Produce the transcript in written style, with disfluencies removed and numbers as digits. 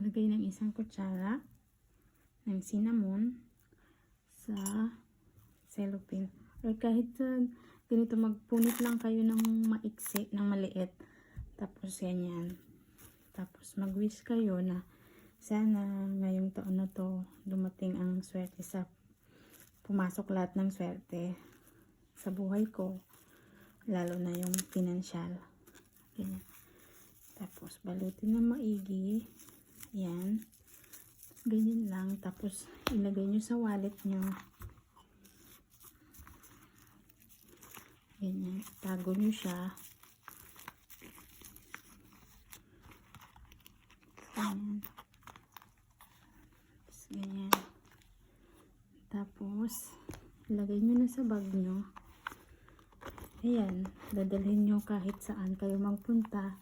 maglagay ng 1 kutsara ng cinnamon sa cellophane. Or kahit ganito, magpunit lang kayo ng maiksi, ng maliit. Tapos ganyan. Tapos mag-wish kayo na sana ngayong taon na to dumating ang swerte pumasok lahat ng swerte sa buhay ko. Lalo na yung financial. Ganyan. Tapos balutin ng maigi. Yan. Ganyan lang. Tapos ilagay nyo sa wallet nyo. Ganyan. Tago nyo siya. Ganyan. Tapos ganyan. Tapos ilagay nyo na sa bag nyo. Ayan. Dadalhin nyo kahit saan kayo magpunta.